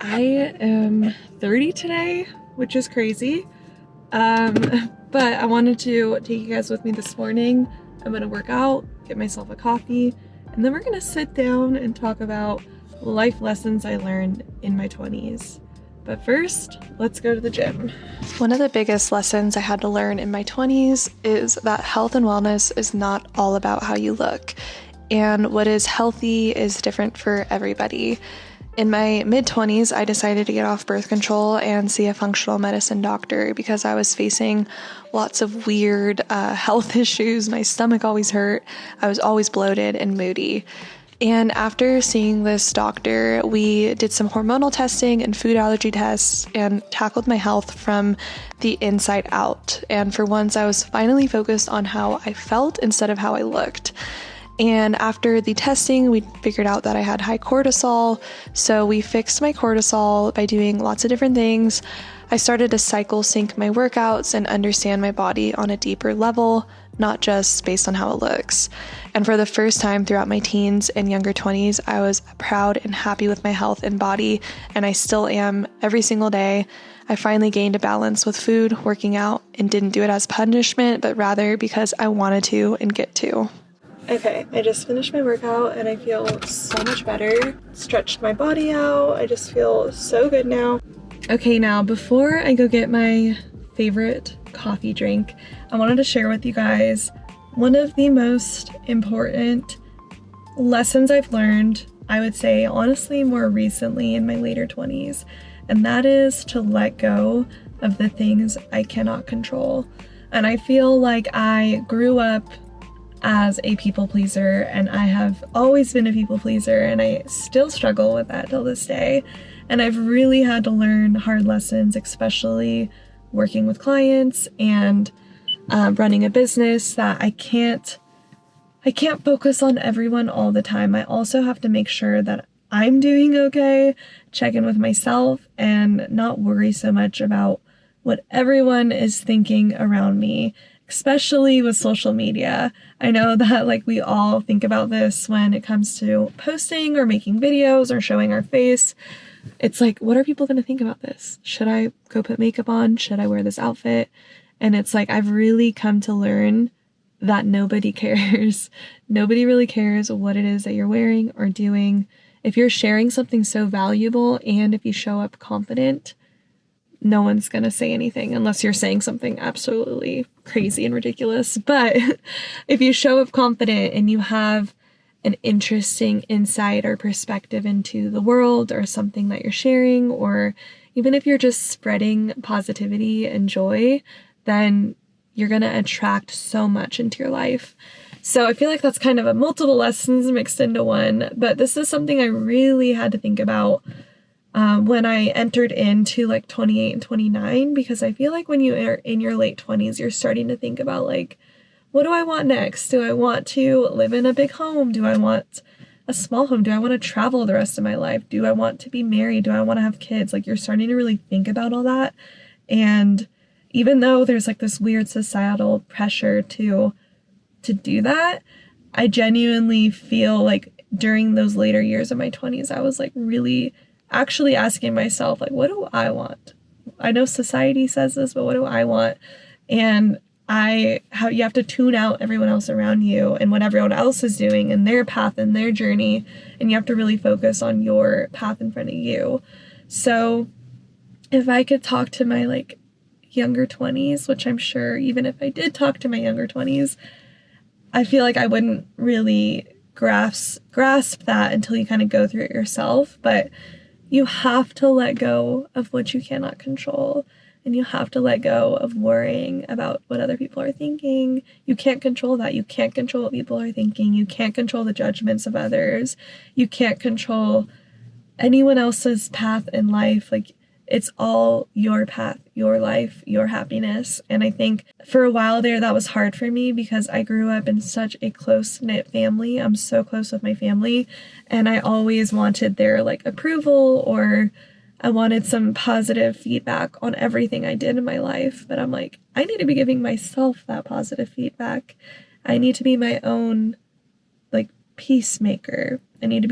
I am 30 today, which is crazy. But I wanted to take you guys with me this morning. I'm gonna work out, get myself a coffee, and then we're gonna sit down and talk about life lessons I learned in my 20s. But first, let's go to the gym. One of the biggest lessons I had to learn in my 20s is that health and wellness is not all about how you look, and what is healthy is different for everybody. In my mid-20s, I decided to get off birth control and see a functional medicine doctor because I was facing lots of weird health issues. My stomach always hurt. I was always bloated and moody. And after seeing this doctor, we did some hormonal testing and food allergy tests and tackled my health from the inside out. And for once, I was finally focused on how I felt instead of how I looked. And after the testing, we figured out that I had high cortisol. So we fixed my cortisol by doing lots of different things. I started to cycle sync my workouts and understand my body on a deeper level, not just based on how it looks. And for the first time throughout my teens and younger 20s, I was proud and happy with my health and body, and I still am every single day. I finally gained a balance with food, working out, and didn't do it as punishment, but rather because I wanted to and get to. Okay, I just finished my workout and I feel so much better. Stretched my body out. I just feel so good now. Okay, now before I go get my favorite coffee drink, I wanted to share with you guys one of the most important lessons I've learned, I would say honestly more recently in my later 20s, and that is to let go of the things I cannot control. And I feel like I grew up as a people pleaser, and I have always been a people pleaser, and I still struggle with that till this day. And I've really had to learn hard lessons, especially working with clients and running a business, that I can't focus on everyone all the time. I also have to make sure that I'm doing okay, check in with myself, and not worry so much about what everyone is thinking around me, especially with social media. I know that we all think about this when it comes to posting or making videos or showing our face. It's like, what are people going to think about this? Should I go put makeup on? Should I wear this outfit? And it's like, I've really come to learn that nobody cares. Nobody really cares what it is that you're wearing or doing. If you're sharing something so valuable and if you show up confident, no one's going to say anything unless you're saying something absolutely crazy and ridiculous. But if you show up confident and you have an interesting insight or perspective into the world or something that you're sharing, or even if you're just spreading positivity and joy, then you're going to attract so much into your life. So I feel like that's kind of a multiple lessons mixed into one, but this is something I really had to think about when I entered into 28 and 29, because I feel like when you are in your late 20s, you're starting to think about what do I want next? Do I want to live in a big home? Do I want a small home? Do I want to travel the rest of my life? Do I want to be married? Do I want to have kids? You're starting to really think about all that. And even though there's this weird societal pressure to do that, I genuinely feel during those later years of my 20s, I was really actually asking myself, what do I want? I know society says this, but what do I want? And you have to tune out everyone else around you and what everyone else is doing and their path and their journey, and you have to really focus on your path in front of you. So if I could talk to my younger 20s, which I'm sure even if I did talk to my younger 20s, I feel I wouldn't really grasp that until you kind of go through it yourself. But you have to let go of what you cannot control, and you have to let go of worrying about what other people are thinking. You can't control that. You can't control what people are thinking. You can't control the judgments of others. You can't control anyone else's path in life. It's all your path, your life, your happiness. And I think for a while there, that was hard for me because I grew up in such a close-knit family. I'm so close with my family, and I always wanted their approval, or I wanted some positive feedback on everything I did in my life. But I'm I need to be giving myself that positive feedback. I need to be my own peacemaker. I need to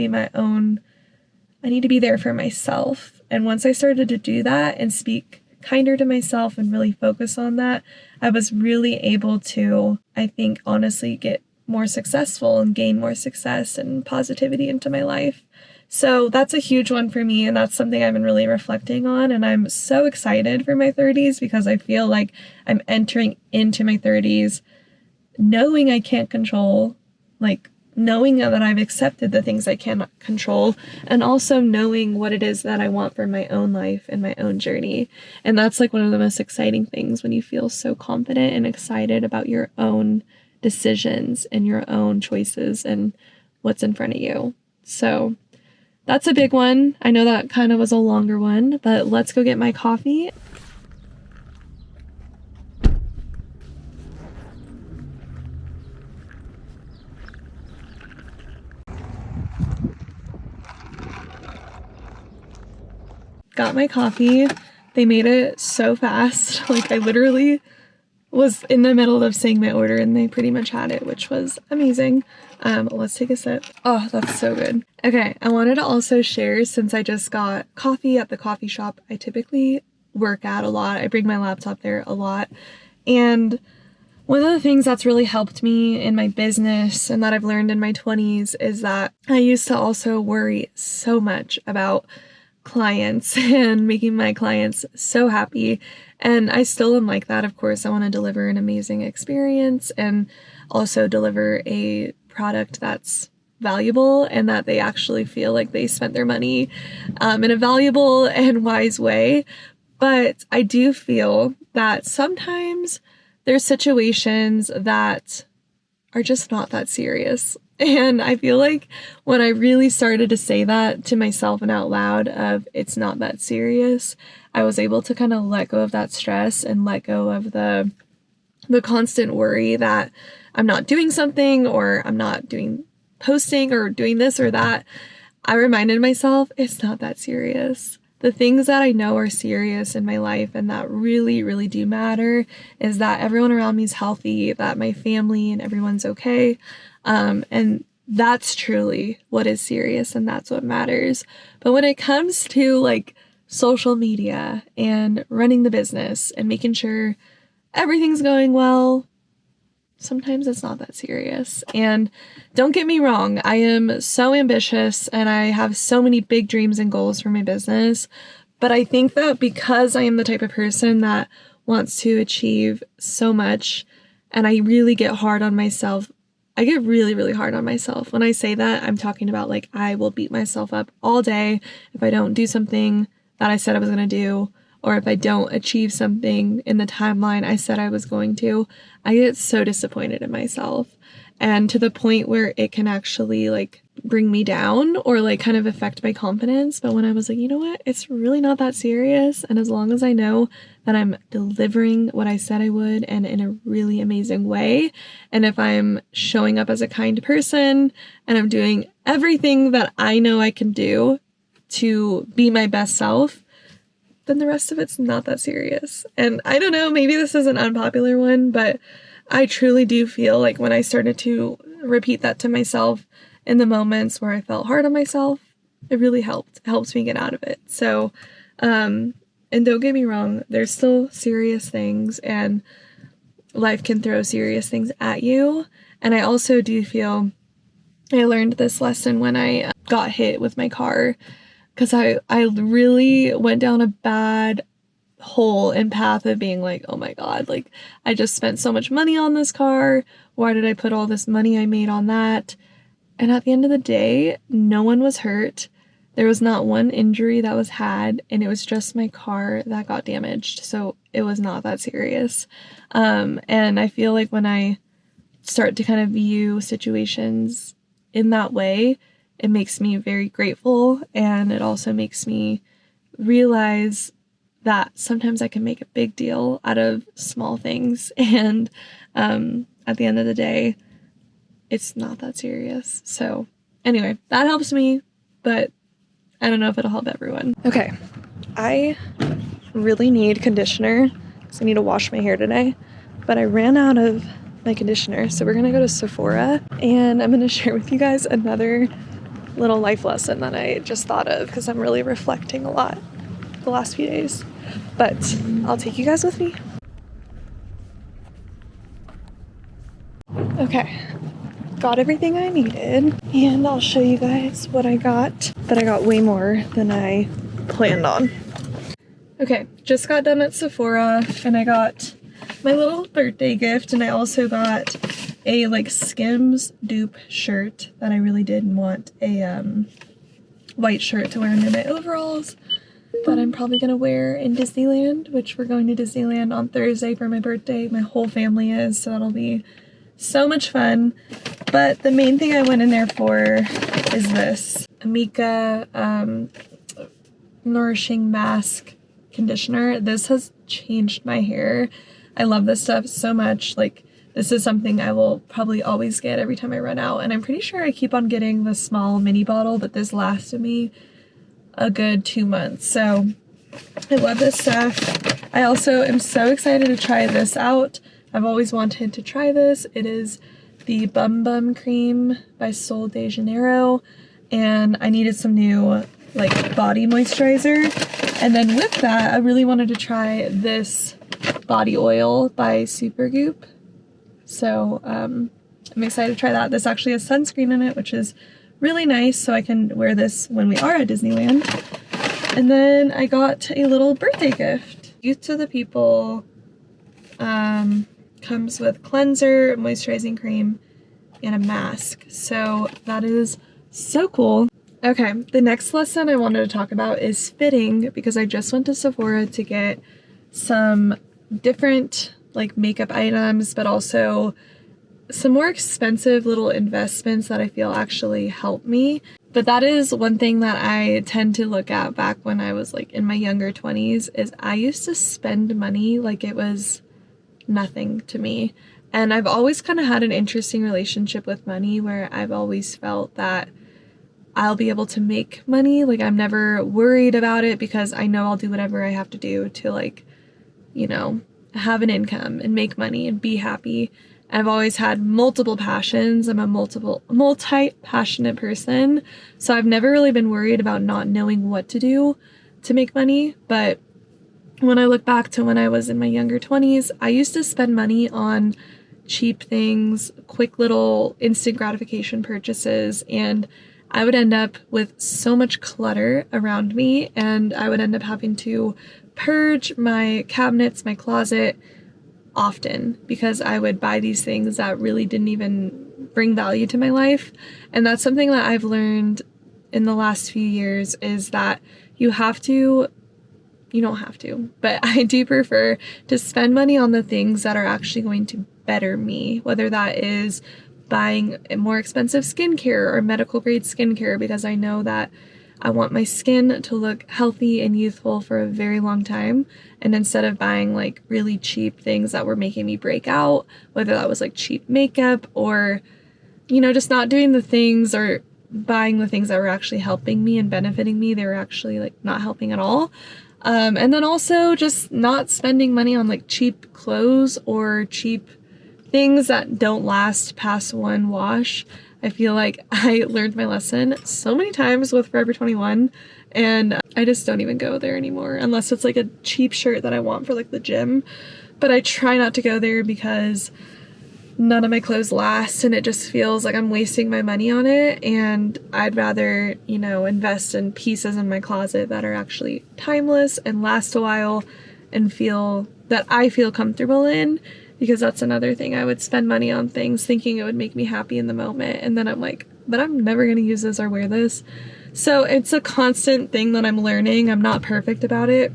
be there for myself. And once I started to do that and speak kinder to myself and really focus on that, I was really able to, I think, honestly get more successful and gain more success and positivity into my life. So that's a huge one for me, and that's something I've been really reflecting on, and I'm so excited for my 30s because I feel like I'm entering into my 30s knowing I can't control, like knowing that I've accepted the things I cannot control, and also knowing what it is that I want for my own life and my own journey. And that's like one of the most exciting things, when you feel so confident and excited about your own decisions and your own choices and what's in front of you. So that's a big one. I know that kind of was a longer one, but let's go get my coffee. Got my coffee. They made it so fast. Like, I literally was in the middle of saying my order and they pretty much had it, which was amazing. Let's take a sip. Oh, that's so good. Okay, I wanted to also share, since I just got coffee at the coffee shop I typically work at a lot. I bring my laptop there a lot. And one of the things that's really helped me in my business and that I've learned in my 20s is that I used to also worry so much about clients and making my clients so happy. And I still am like that. Of course, I want to deliver an amazing experience and also deliver a product that's valuable and that they actually feel like they spent their money in a valuable and wise way. But I do feel that sometimes there's situations that are just not that serious. And I feel like when I really started to say that to myself and out loud of it's not that serious, I was able to kind of let go of that stress and let go of the constant worry that I'm not doing something or I'm not posting or doing this or that. I reminded myself it's not that serious. The things that I know are serious in my life and that really, really do matter is that everyone around me is healthy, that my family and everyone's okay. And that's truly what is serious and that's what matters. But when it comes to like social media and running the business and making sure everything's going well, sometimes it's not that serious. And don't get me wrong, I am so ambitious and I have so many big dreams and goals for my business. But I think that because I am the type of person that wants to achieve so much and I really get hard on myself, I get really, really hard on myself. When I say that, I'm talking about like I will beat myself up all day if I don't do something that I said I was going to do, or if I don't achieve something in the timeline I said I was going to. I get so disappointed in myself, and to the point where it can actually like bring me down or like kind of affect my confidence. But when I was like, you know what, it's really not that serious, and as long as I know that I'm delivering what I said I would and in a really amazing way, and if I'm showing up as a kind person and I'm doing everything that I know I can do to be my best self, then the rest of it's not that serious. And I don't know, maybe this is an unpopular one, but I truly do feel like when I started to repeat that to myself in the moments where I felt hard on myself, it really helped. It helps me get out of it. So, and don't get me wrong, there's still serious things and life can throw serious things at you. And I also do feel I learned this lesson when I got hit with my car, because I really went down a bad hole and path of being like, oh my God, like I just spent so much money on this car. Why did I put all this money I made on that? And at the end of the day, no one was hurt. There was not one injury that was had, and it was just my car that got damaged. So it was not that serious. And I feel like when I start to kind of view situations in that way, it makes me very grateful, and it also makes me realize that sometimes I can make a big deal out of small things, and at the end of the day, it's not that serious. So anyway, that helps me, but I don't know if it'll help everyone. Okay, I really need conditioner because I need to wash my hair today, but I ran out of my conditioner, so we're gonna go to Sephora, and I'm gonna share with you guys another little life lesson that I just thought of because I'm really reflecting a lot. the last few days. But I'll take you guys with me. Okay, got everything I needed, and I'll show you guys what I got. But I got way more than I planned on. Okay, just got done at Sephora, and I got my little birthday gift, and I also got a like Skims dupe shirt that I really did want a white shirt to wear under my overalls that I'm probably gonna wear in Disneyland, which we're going to Disneyland on Thursday for my birthday. My whole family is, so that'll be so much fun. But the main thing I went in there for is this Amika Nourishing Mask Conditioner. This has changed my hair. I love this stuff so much. Like, this is something I will probably always get every time I run out, and I'm pretty sure I keep on getting the small mini bottle, but this lasted me a good 2 months. So I love this stuff. I also am so excited to try this out. I've always wanted to try this. It is the Bum Bum Cream by Sol de Janeiro, and I needed some new like body moisturizer. And then with that, I really wanted to try this body oil by Supergoop. So I'm excited to try that. This actually has sunscreen in it, which is really nice, so I can wear this when we are at Disneyland. And then I got a little birthday gift. Youth to the People comes with cleanser, moisturizing cream, and a mask. So that is so cool. Okay, the next lesson I wanted to talk about is fitting, because I just went to Sephora to get some different like makeup items, but also some more expensive little investments that I feel actually help me. But that is one thing that I tend to look at back when I was like in my younger 20s, is I used to spend money like it was nothing to me. And I've always kind of had an interesting relationship with money, where I've always felt that I'll be able to make money. Like, I'm never worried about it, because I know I'll do whatever I have to do to, like, you know, have an income and make money and be happy. I've always had multiple passions. I'm a multi-passionate person. So I've never really been worried about not knowing what to do to make money. But when I look back to when I was in my younger 20s, I used to spend money on cheap things, quick little instant gratification purchases, and I would end up with so much clutter around me, and I would end up having to purge my cabinets, my closet often, because I would buy these things that really didn't even bring value to my life. And that's something that I've learned in the last few years, is that you don't have to, but I do prefer to spend money on the things that are actually going to better me, whether that is buying more expensive skincare or medical grade skincare, because I know that I want my skin to look healthy and youthful for a very long time. And instead of buying like really cheap things that were making me break out, whether that was like cheap makeup or, you know, just not doing the things or buying the things that were actually helping me and benefiting me, they were actually like not helping at all. And then also just not spending money on like cheap clothes or cheap things that don't last past one wash. I feel like I learned my lesson so many times with Forever 21, and I just don't even go there anymore unless it's like a cheap shirt that I want for like the gym. But I try not to go there because none of my clothes last, and it just feels like I'm wasting my money on it. And I'd rather, you know, invest in pieces in my closet that are actually timeless and last a while and that I feel comfortable in. Because that's another thing. I would spend money on things thinking it would make me happy in the moment. And then I'm like, but I'm never going to use this or wear this. So it's a constant thing that I'm learning. I'm not perfect about it.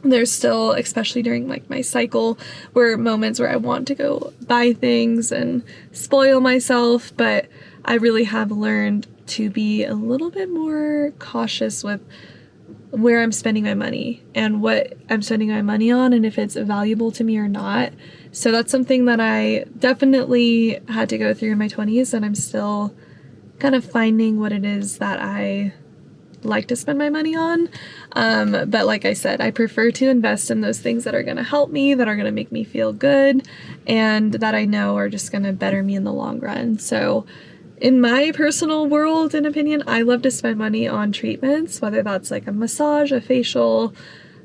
There's still, especially during like my cycle, moments where I want to go buy things and spoil myself. But I really have learned to be a little bit more cautious with where I'm spending my money and what I'm spending my money on, and if it's valuable to me or not. So that's something that I definitely had to go through in my 20s, and I'm still kind of finding what it is that I like to spend my money on. But like I said, I prefer to invest in those things that are going to help me, that are going to make me feel good, and that I know are just going to better me in the long run. So in my personal world and opinion, I love to spend money on treatments, whether that's like a massage, a facial,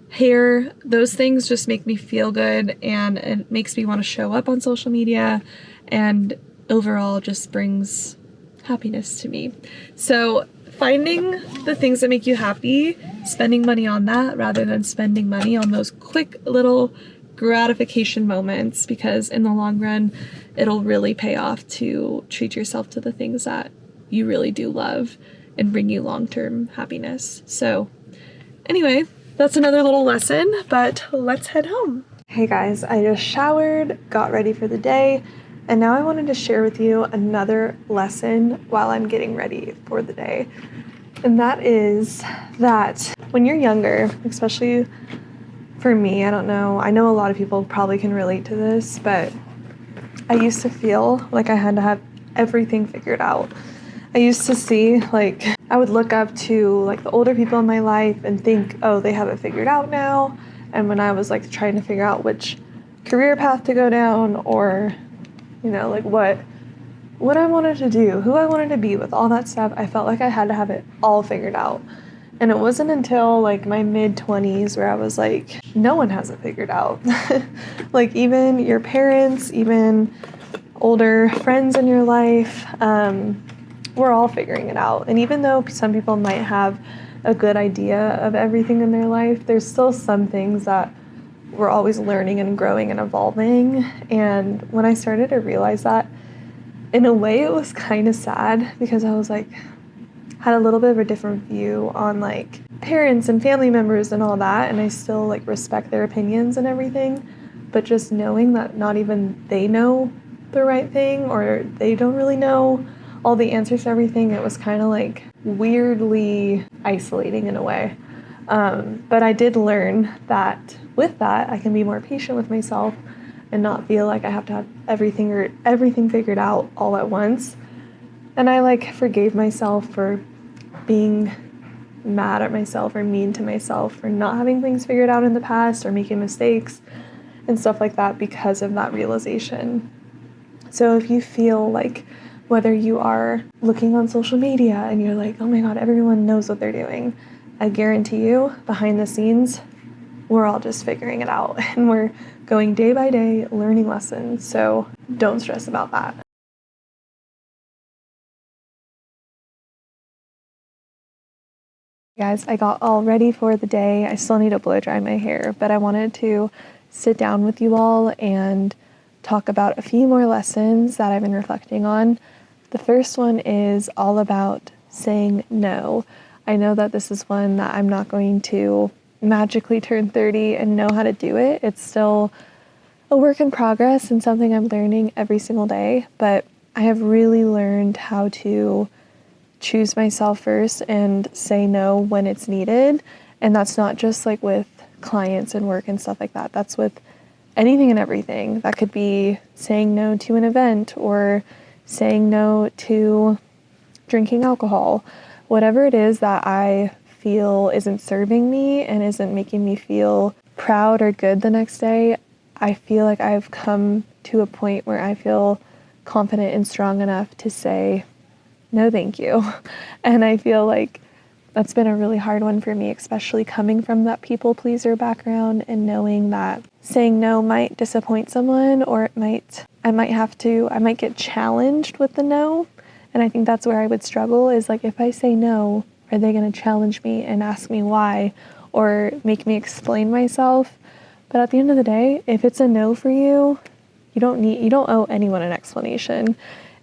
hair. Those things just make me feel good, and it makes me want to show up on social media, and overall just brings happiness to me. So finding the things that make you happy, spending money on that rather than spending money on those quick little gratification moments, because in the long run it'll really pay off to treat yourself to the things that you really do love and bring you long-term happiness. So anyway, that's another little lesson, but let's head home. Hey guys, I just showered, got ready for the day, and now I wanted to share with you another lesson while I'm getting ready for the day. And that is that when you're younger, especially for me, I don't know, I know a lot of people probably can relate to this, but I used to feel like I had to have everything figured out. I used to see, like, I would look up to like the older people in my life and think, oh, they have it figured out now. And when I was like trying to figure out which career path to go down, or, you know, like what I wanted to do, who I wanted to be with, all that stuff, I felt like I had to have it all figured out. And it wasn't until like my mid-20s where I was like, no one has it figured out. Like even your parents, even older friends in your life, we're all figuring it out. And even though some people might have a good idea of everything in their life, there's still some things that we're always learning and growing and evolving. And when I started to realize that, in a way it was kind of sad, because I was like, had a little bit of a different view on like parents and family members and all that, and I still like respect their opinions and everything, but just knowing that not even they know the right thing, or they don't really know all the answers to everything, it was kind of like weirdly isolating in a way. But I did learn that with that I can be more patient with myself and not feel like I have to have everything figured out all at once. And I like forgave myself for being mad at myself or mean to myself for not having things figured out in the past or making mistakes and stuff like that because of that realization. So if you feel like, whether you are looking on social media and you're like, oh my God, everyone knows what they're doing, I guarantee you behind the scenes, we're all just figuring it out and we're going day by day learning lessons. So don't stress about that. Guys, I got all ready for the day. I still need to blow dry my hair, but I wanted to sit down with you all and talk about a few more lessons that I've been reflecting on. The first one is all about saying no. I know that this is one that I'm not going to magically turn 30 and know how to do it. It's still a work in progress and something I'm learning every single day, but I have really learned how to choose myself first and say no when it's needed. And that's not just like with clients and work and stuff like that. That's with anything and everything. That could be saying no to an event or saying no to drinking alcohol. Whatever it is that I feel isn't serving me and isn't making me feel proud or good the next day, I feel like I've come to a point where I feel confident and strong enough to say, no, thank you. And I feel like that's been a really hard one for me, especially coming from that people pleaser background and knowing that saying no might disappoint someone, or I might get challenged with the no. And I think that's where I would struggle, is like, if I say no, are they going to challenge me and ask me why or make me explain myself? But at the end of the day, if it's a no for you, you don't owe anyone an explanation.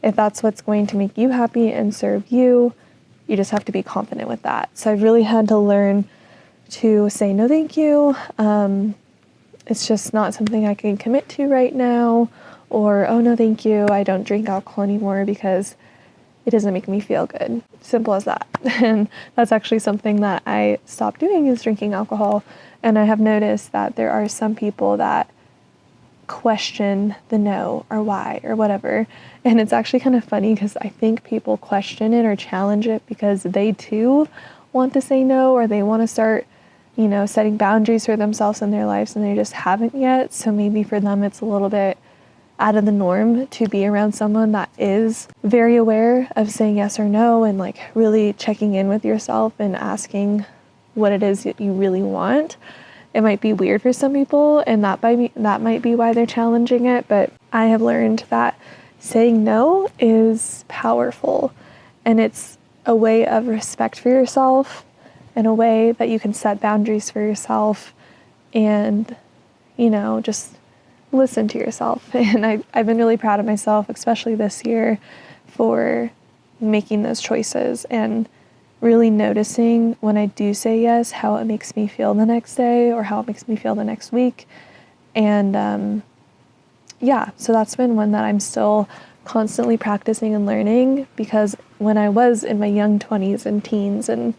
If that's what's going to make you happy and serve you, you just have to be confident with that. So I've really had to learn to say no thank you. It's just not something I can commit to right now, or oh no thank you, I don't drink alcohol anymore because it doesn't make me feel good. Simple as that. And that's actually something that I stopped doing, is drinking alcohol. And I have noticed that there are some people that question the no or why or whatever. And it's actually kind of funny because I think people question it or challenge it because they too want to say no, or they want to start, setting boundaries for themselves in their lives, and they just haven't yet. So maybe for them it's a little bit out of the norm to be around someone that is very aware of saying yes or no, and like really checking in with yourself and asking what it is that you really want. It might be weird for some people, and that might be why they're challenging it, but I have learned that saying no is powerful, and it's a way of respect for yourself, in a way that you can set boundaries for yourself and, you know, just listen to yourself. And I've been really proud of myself, especially this year, for making those choices and really noticing when I do say yes, how it makes me feel the next day or how it makes me feel the next week. And yeah, so that's been one that I'm still constantly practicing and learning, because when I was in my young 20s and teens and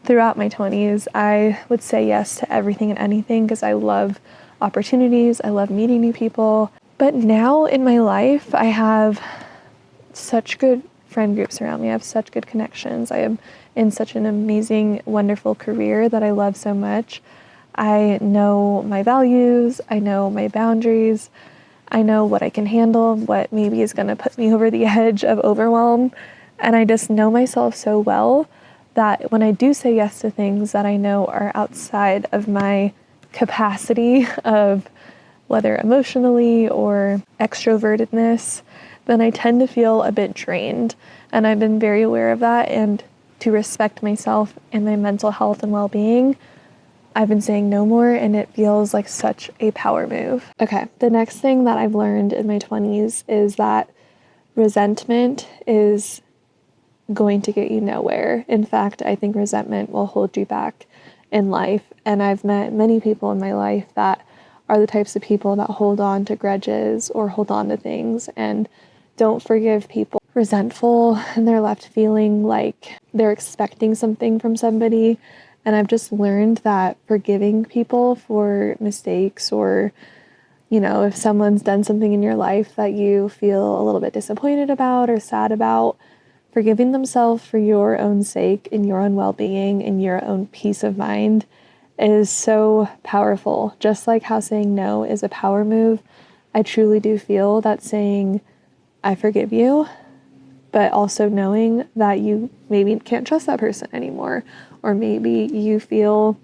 throughout my 20s, I would say yes to everything and anything because I love opportunities, I love meeting new people. But now in my life, I have such good friend groups around me. I have such good connections. I am in such an amazing, wonderful career that I love so much. I know my values, I know my boundaries, I know what I can handle, what maybe is going to put me over the edge of overwhelm. And I just know myself so well that when I do say yes to things that I know are outside of my capacity of whether emotionally or extrovertedness, then I tend to feel a bit drained. And I've been very aware of that, and to respect myself and my mental health and well-being, I've been saying no more, and it feels like such a power move. Okay, the next thing that I've learned in my 20s is that resentment is going to get you nowhere. In fact, I think resentment will hold you back in life. And I've met many people in my life that are the types of people that hold on to grudges or hold on to things and don't forgive people. Resentful, and they're left feeling like they're expecting something from somebody. And I've just learned that forgiving people for mistakes, or, you know, if someone's done something in your life that you feel a little bit disappointed about or sad about, forgiving themselves for your own sake and your own well-being and your own peace of mind is so powerful. Just like how saying no is a power move, I truly do feel that saying, I forgive you, but also knowing that you maybe can't trust that person anymore, or maybe you feel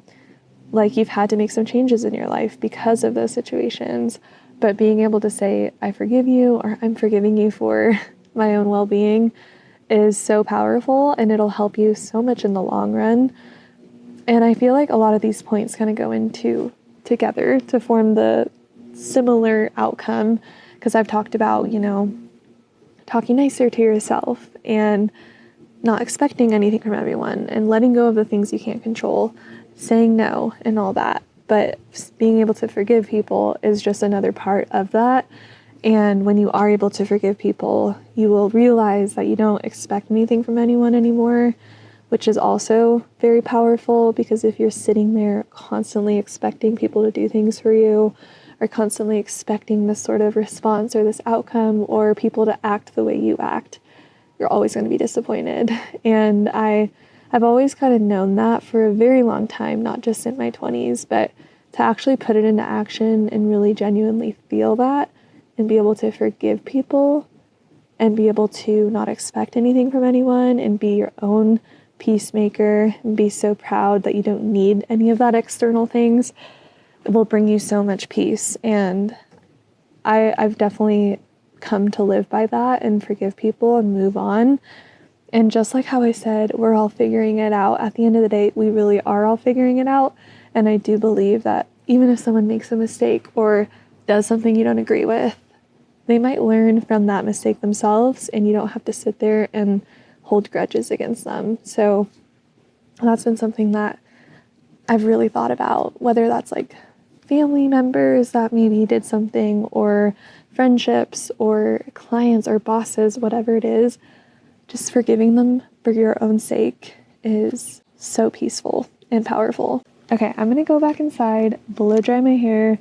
like you've had to make some changes in your life because of those situations, but being able to say, I forgive you, or I'm forgiving you for my own well-being, is so powerful, and it'll help you so much in the long run. And I feel like a lot of these points kind of go into together to form the similar outcome, because I've talked about, you know, talking nicer to yourself and not expecting anything from everyone and letting go of the things you can't control, saying no and all that. But being able to forgive people is just another part of that. And when you are able to forgive people, you will realize that you don't expect anything from anyone anymore, which is also very powerful, because if you're sitting there constantly expecting people to do things for you, or constantly expecting this sort of response or this outcome, or people to act the way you act, you're always going to be disappointed. And I've always kind of known that for a very long time, not just in my 20s, but to actually put it into action and really genuinely feel that and be able to forgive people and be able to not expect anything from anyone and be your own peacemaker and be so proud that you don't need any of that external things, it will bring you so much peace. And I've definitely come to live by that and forgive people and move on. And just like how I said, we're all figuring it out. At the end of the day, we really are all figuring it out. And I do believe that even if someone makes a mistake or does something you don't agree with, they might learn from that mistake themselves, and you don't have to sit there and hold grudges against them. So that's been something that I've really thought about, whether that's like family members that maybe did something, or friendships, or clients, or bosses, whatever it is. Just forgiving them for your own sake is so peaceful and powerful. Okay, I'm gonna go back inside, blow dry my hair,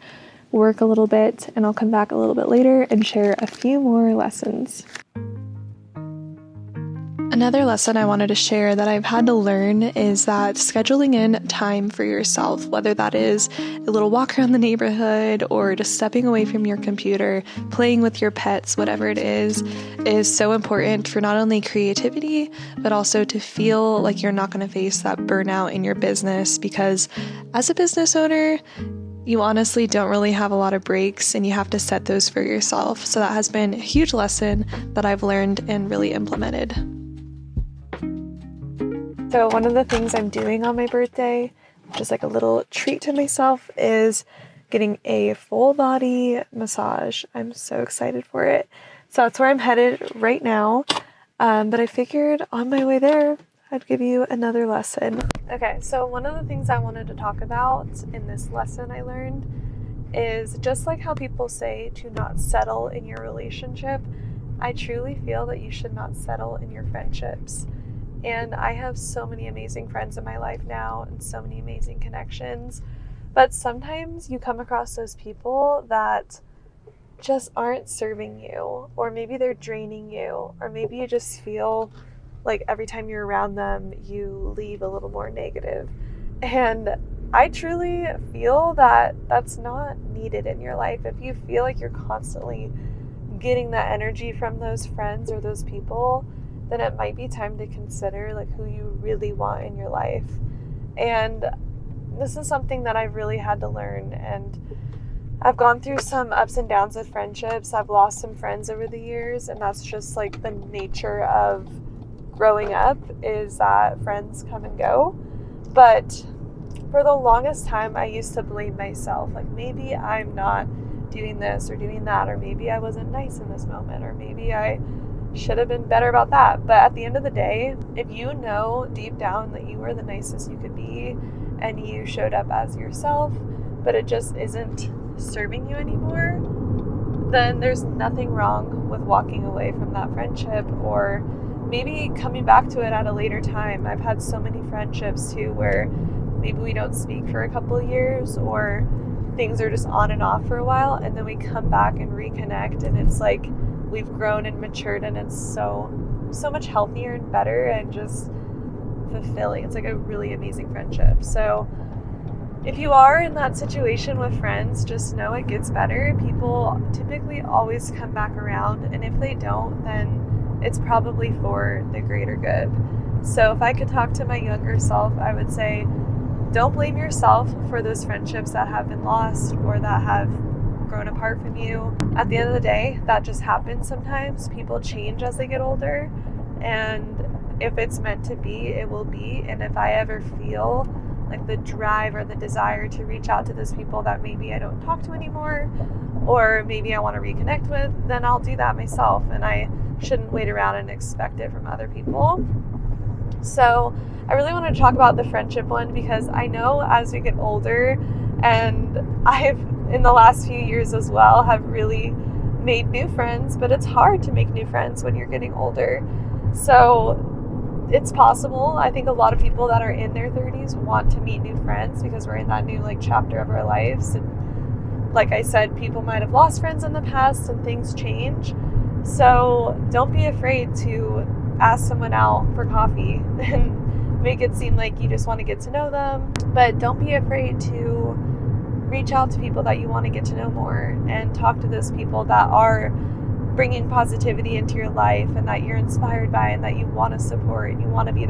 work a little bit, and I'll come back a little bit later and share a few more lessons. Another lesson I wanted to share that I've had to learn is that scheduling in time for yourself, whether that is a little walk around the neighborhood or just stepping away from your computer, playing with your pets, whatever it is so important for not only creativity, but also to feel like you're not going to face that burnout in your business, because as a business owner, you honestly don't really have a lot of breaks and you have to set those for yourself. So that has been a huge lesson that I've learned and really implemented. So one of the things I'm doing on my birthday, just like a little treat to myself, is getting a full body massage. I'm so excited for it. So that's where I'm headed right now. But I figured on my way there, I'd give you another lesson. Okay, so one of the things I wanted to talk about in this lesson I learned is just like how people say to not settle in your relationship, I truly feel that you should not settle in your friendships. And I have so many amazing friends in my life now and so many amazing connections. But sometimes you come across those people that just aren't serving you, or maybe they're draining you, or maybe you just feel like every time you're around them, you leave a little more negative. And I truly feel that that's not needed in your life. If you feel like you're constantly getting that energy from those friends or those people, then it might be time to consider like who you really want in your life. And this is something that I've really had to learn, and I've gone through some ups and downs with friendships. I've lost some friends over the years, and that's just like the nature of growing up, is that friends come and go. But for the longest time, I used to blame myself, like maybe I'm not doing this or doing that, or maybe I wasn't nice in this moment, or maybe I should have been better about that. But at the end of the day, if you know deep down that you were the nicest you could be and you showed up as yourself, but it just isn't serving you anymore, then there's nothing wrong with walking away from that friendship, or maybe coming back to it at a later time. I've had so many friendships too where maybe we don't speak for a couple of years, or things are just on and off for a while, and then we come back and reconnect, and it's like we've grown and matured, and it's so much healthier and better and just fulfilling. It's like a really amazing friendship. So if you are in that situation with friends, just know it gets better. People typically always come back around, and if they don't, then it's probably for the greater good. So if I could talk to my younger self, I would say, don't blame yourself for those friendships that have been lost or that have grown apart from you. At the end of the day, that just happens sometimes. People change as they get older, and if it's meant to be, it will be. And if I ever feel like the drive or the desire to reach out to those people that maybe I don't talk to anymore, or maybe I want to reconnect with, then I'll do that myself, and I shouldn't wait around and expect it from other people. So I really want to talk about the friendship one, because I know as we get older, and I've in the last few years as well have really made new friends, but it's hard to make new friends when you're getting older. So it's possible. I think a lot of people that are in their 30s want to meet new friends because we're in that new chapter of our lives. And like I said, people might have lost friends in the past and things change. So don't be afraid to ask someone out for coffee and make it seem like you just want to get to know them. But don't be afraid to reach out to people that you want to get to know more, and talk to those people that are bringing positivity into your life and that you're inspired by and that you want to support and you want to be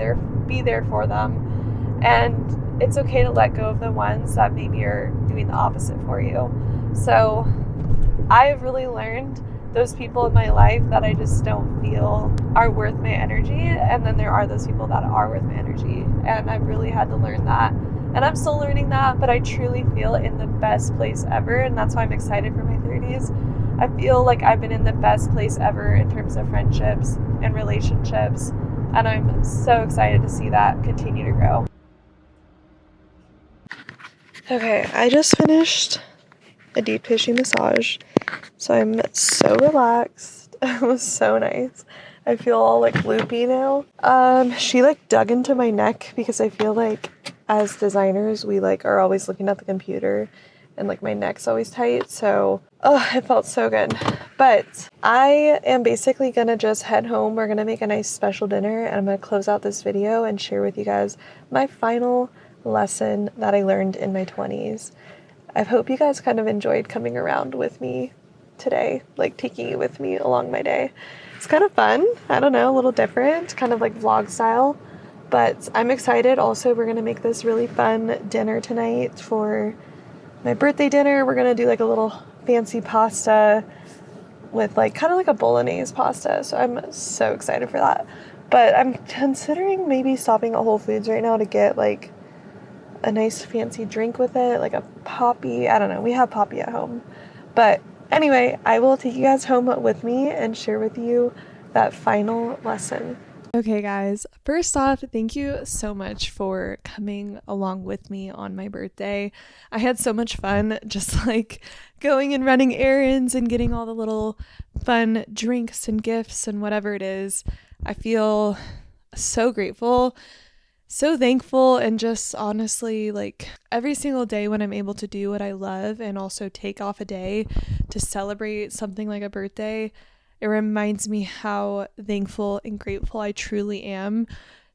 there for them. And it's okay to let go of the ones that maybe are doing the opposite for you. So I've really learned those people in my life that I just don't feel are worth my energy, and then there are those people that are worth my energy, and I've really had to learn that. And I'm still learning that, but I truly feel in the best place ever, and that's why I'm excited for my 30s. I feel like I've been in the best place ever in terms of friendships and relationships, and I'm so excited to see that continue to grow. Okay, I just finished a deep tissue massage, so I'm so relaxed. It was so nice. I feel all loopy now. She dug into my neck because I feel like as designers we are always looking at the computer and like my neck's always tight. So, oh, it felt so good. But I am basically gonna just head home. We're gonna make a nice special dinner, and I'm gonna close out this video and share with you guys my final lesson that I learned in my 20s. I hope you guys kind of enjoyed coming around with me today, like taking you with me along my day. It's kind of fun. I don't know, a little different, kind of like vlog style. But I'm excited. Also, we're going to make this really fun dinner tonight for my birthday dinner. We're going to do like a little fancy pasta with like kind of like a bolognese pasta. So I'm so excited for that. But I'm considering maybe stopping at Whole Foods right now to get like a nice fancy drink with it, like a poppy. I don't know. We have poppy at home. But anyway, I will take you guys home with me and share with you that final lesson. Okay guys, first off, thank you so much for coming along with me on my birthday. I had so much fun just like going and running errands and getting all the little fun drinks and gifts and whatever it is. I feel so grateful, so thankful, and just honestly like every single day when I'm able to do what I love and also take off a day to celebrate something like a birthday, it reminds me how thankful and grateful I truly am,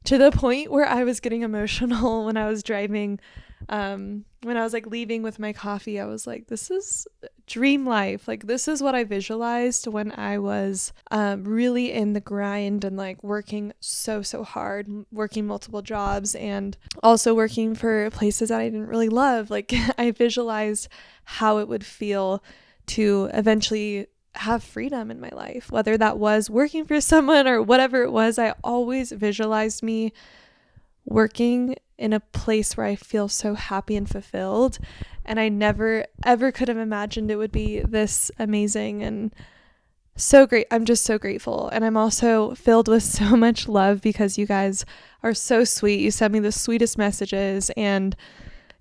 to the point where I was getting emotional when I was driving. When I was like leaving with my coffee, I was like, this is dream life. Like, this is what I visualized when I was really in the grind and like working so hard, working multiple jobs and also working for places that I didn't really love. Like, I visualized how it would feel to eventually have freedom in my life, whether that was working for someone or whatever it was. I always visualized me working in a place where I feel so happy and fulfilled, and I never ever could have imagined it would be this amazing and so great. I'm just so grateful, and I'm also filled with so much love because you guys are so sweet. You send me the sweetest messages, and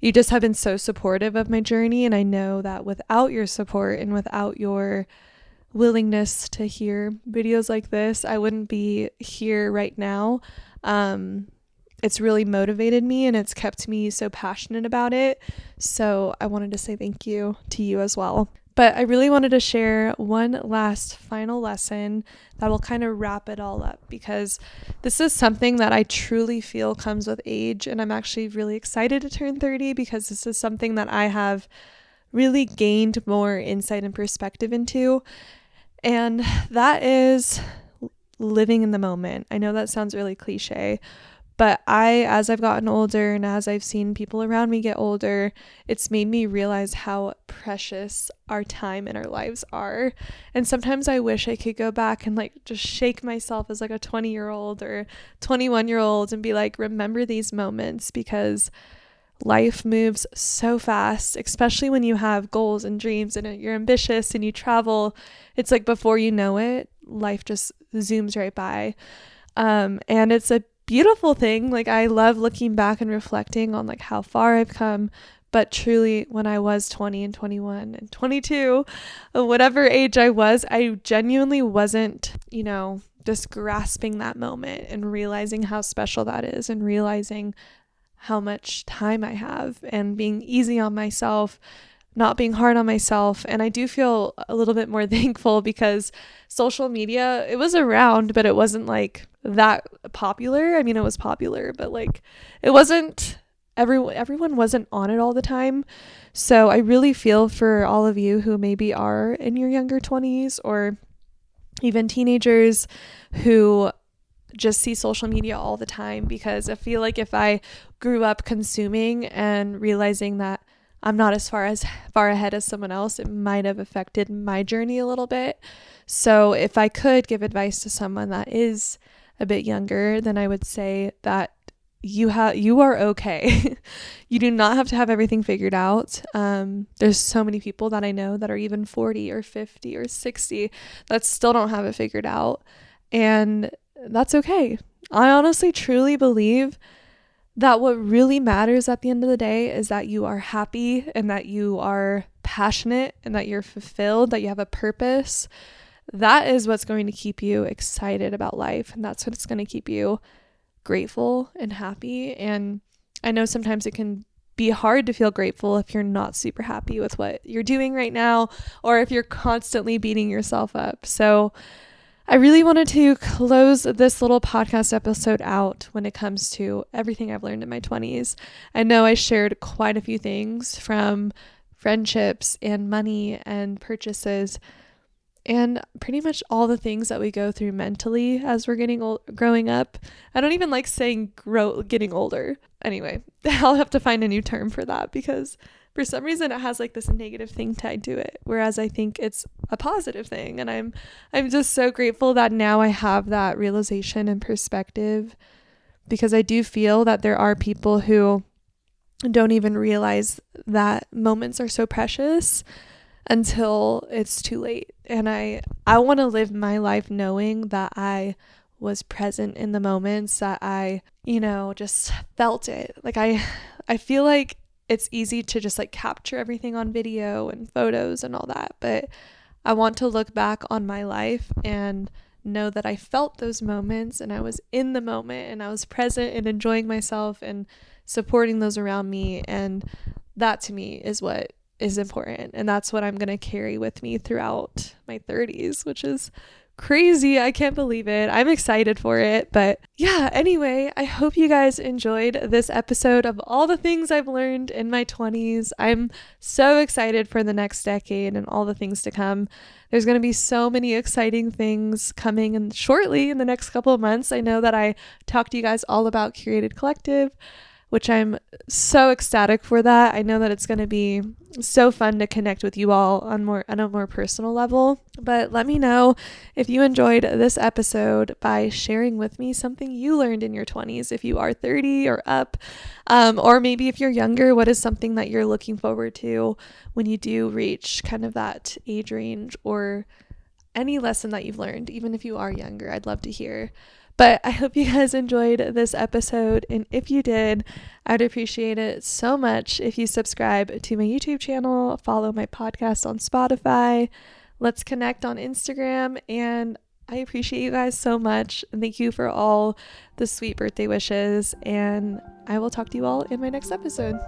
you just have been so supportive of my journey, and I know that without your support and without your willingness to hear videos like this, I wouldn't be here right now. It's really motivated me and it's kept me so passionate about it. So I wanted to say thank you to you as well. But I really wanted to share one last final lesson that will kind of wrap it all up, because this is something that I truly feel comes with age, and I'm actually really excited to turn 30 because this is something that I have really gained more insight and perspective into. And that is living in the moment. I know that sounds really cliche, but as I've gotten older and as I've seen people around me get older, it's made me realize how precious our time and our lives are. And sometimes I wish I could go back and like just shake myself as like a 20-year-old or 21-year-old and be like, remember these moments, because life moves so fast, especially when you have goals and dreams and you're ambitious and you travel. It's like before you know it, life just zooms right by. And it's a beautiful thing. Like, I love looking back and reflecting on like how far I've come. But truly, when I was 20 and 21 and 22, whatever age I was, I genuinely wasn't, just grasping that moment and realizing how special that is, and realizing how much time I have, and being easy on myself, not being hard on myself. And I do feel a little bit more thankful because social media, it was around, but it wasn't like that popular. I mean, it was popular, but like it wasn't, everyone wasn't on it all the time. So I really feel for all of you who maybe are in your younger 20s or even teenagers who just see social media all the time, because I feel like if I grew up consuming and realizing that I'm not as far ahead as someone else, it might have affected my journey a little bit. So if I could give advice to someone that is a bit younger, then I would say that you are okay. You do not have to have everything figured out. There's so many people that I know that are even 40 or 50 or 60 that still don't have it figured out. And that's okay. I honestly truly believe that what really matters at the end of the day is that you are happy and that you are passionate and that you're fulfilled, that you have a purpose. That is what's going to keep you excited about life, and that's what's going to keep you grateful and happy. And I know sometimes it can be hard to feel grateful if you're not super happy with what you're doing right now, or if you're constantly beating yourself up. So I really wanted to close this little podcast episode out when it comes to everything I've learned in my 20s. I know I shared quite a few things, from friendships and money and purchases, and pretty much all the things that we go through mentally as we're growing up. I don't even like saying getting older. Anyway, I'll have to find a new term for that, because for some reason it has like this negative thing tied to it, whereas I think it's a positive thing. And I'm just so grateful that now I have that realization and perspective, because I do feel that there are people who don't even realize that moments are so precious until it's too late. And I want to live my life knowing that I was present in the moments, that I, just felt it. Like I feel like it's easy to just like capture everything on video and photos and all that, but I want to look back on my life and know that I felt those moments, and I was in the moment, and I was present and enjoying myself and supporting those around me. And that to me is what is important, and that's what I'm going to carry with me throughout my 30s, which is crazy. I can't believe it. I'm excited for it. But yeah, anyway, I hope you guys enjoyed this episode of all the things I've learned in my 20s. I'm so excited for the next decade and all the things to come. There's going to be so many exciting things coming in shortly in the next couple of months. I know that I talked to you guys all about Curated Collective, which I'm so ecstatic for that. I know that it's going to be so fun to connect with you all on a more personal level. But let me know if you enjoyed this episode by sharing with me something you learned in your 20s, if you are 30 or up, or maybe if you're younger, what is something that you're looking forward to when you do reach kind of that age range, or any lesson that you've learned, even if you are younger. I'd love to hear. But I hope you guys enjoyed this episode, and if you did, I'd appreciate it so much if you subscribe to my YouTube channel, follow my podcast on Spotify, let's connect on Instagram, and I appreciate you guys so much. And thank you for all the sweet birthday wishes, and I will talk to you all in my next episode.